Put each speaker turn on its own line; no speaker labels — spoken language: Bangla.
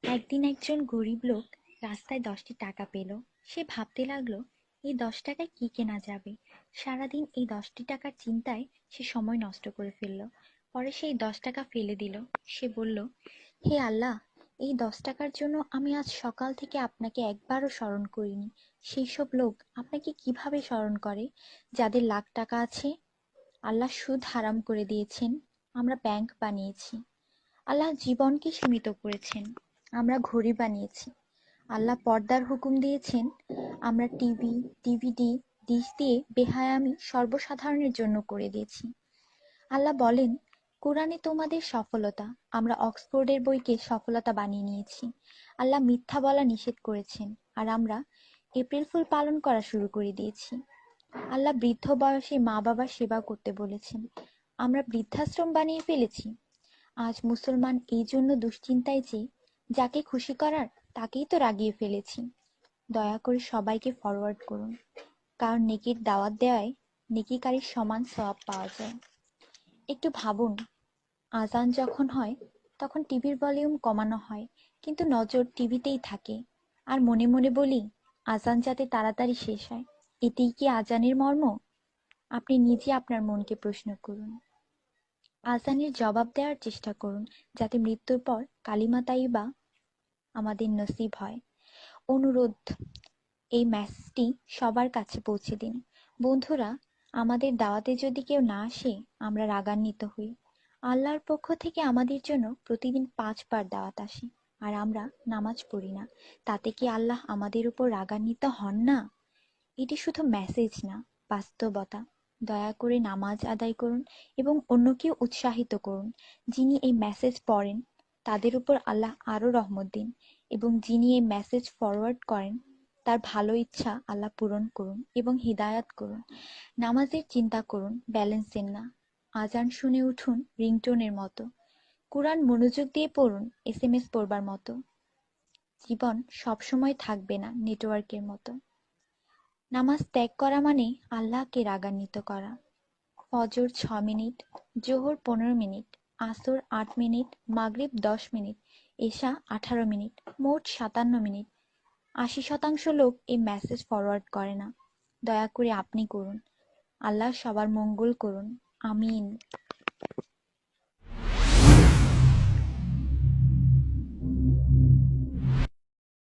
একদিন একজন গরিব লোক রাস্তায় 10টি টাকা পেল। সে ভাবতে লাগলো, এই 10 টাকায় কি কেনা যাবে। সারাদিন এই 10টি টাকার চিন্তায় সে সময় নষ্ট করে ফেলল। পরে সেই 10 টাকা ফেলে দিল। সে বলল, হে আল্লাহ, এই 10 টাকার জন্য আমি আজ সকাল থেকে আপনাকে একবারও স্মরণ করিনি। সেই সব লোক আপনাকে কিভাবে স্মরণ করে যাদের লাখ টাকা আছে? আল্লাহ সুদ হারাম করে দিয়েছেন, আমরা ব্যাংক বানিয়েছি। আল্লাহ জীবনকে সীমিত করেছেন, আমরা ঘড়ি বানিয়েছি। আল্লাহ পর্দার হুকুম দিয়েছেন, আমরা টিভি, ডিভিডি, ডিশ দিয়ে বেহায়ামি সর্বসাধারণের জন্য করে দিয়েছি। আল্লাহ বলেন, কোরআনে তোমাদের সফলতা, আমরা অক্সফোর্ডের বইকে সফলতা বানিয়ে নিয়েছি। আল্লাহ মিথ্যা বলা নিষেধ করেছেন, আর আমরা এপ্রিল ফুল পালন করা শুরু করে দিয়েছি। আল্লাহ বৃদ্ধ বয়সে মা বাবার সেবা করতে বলেছেন, আমরা বৃদ্ধাশ্রম বানিয়ে ফেলেছি। আজ মুসলমান এই জন্য দুশ্চিন্তায় যে যাকে খুশি করার তাকেই তো রাগিয়ে ফেলেছি। দয়া করে সবাইকে ফরওয়ার্ড করুন, কারণ নেকির দাওয়াত দেওয়ায় নেকিকারীর সমান সওয়াব পাওয়া যায়। একটু ভাবুন, আজান যখন হয় তখন টিভির ভলিউম কমানো হয়, কিন্তু নজর টিভিতেই থাকে। আর মনে মনে বলি, আজান যাতে তাড়াতাড়ি শেষ হয়। এতেই কি আজানের মর্ম? আপনি নিজে আপনার মনকে প্রশ্ন করুন। আজানের জবাব দেওয়ার চেষ্টা করুন, যাতে মৃত্যুর পর কালিমা তাইয়্যিবা আমাদের নসিব হয়। অনুরোধ, এই মেসেজটি সবার কাছে পৌঁছে দিন। বন্ধুরা, আমাদের দাওয়াতে যদি কেউ না আসে, আমরা রাগান্বিত হই। আল্লাহর পক্ষ থেকে আমাদের জন্য প্রতিদিন 5 বার দাওয়াত আসে, আর আমরা নামাজ পড়ি না। তাতে কি আল্লাহ আমাদের উপর রাগান্বিত হন না? এটি শুধু মেসেজ না, বাস্তবতা। দয়া করে নামাজ আদায় করুন এবং অন্যকেও উৎসাহিত করুন। যিনি এই মেসেজ পড়েন তাদের উপর আল্লাহ আরও রহমত দিন, এবং যিনি এই মেসেজ ফরওয়ার্ড করেন তার ভালো ইচ্ছা আল্লাহ পূরণ করুন এবং হিদায়াত করুন। নামাজের চিন্তা করুন, ব্যালেন্সের না। আজান শুনে উঠুন রিংটোনের মতো। কোরআন মনোযোগ দিয়ে পড়ুন, এসএমএস পড়বার মতো। জীবন সবসময় থাকবে না নেটওয়ার্কের মতো। নামাজ ত্যাগ করা মানে আল্লাহকে রাগান্বিত করা। ফজর 6 মিনিট, জোহর 15 মিনিট, আসর 8 মিনিট, মাগরিব 10 মিনিট, এশা 18 মিনিট, মোট 57 মিনিট। 80% লোক এই মেসেজ ফরওয়ার্ড করে না। দয়া করে আপনি করুন। আল্লাহ সবার মঙ্গল করুন। আমিন।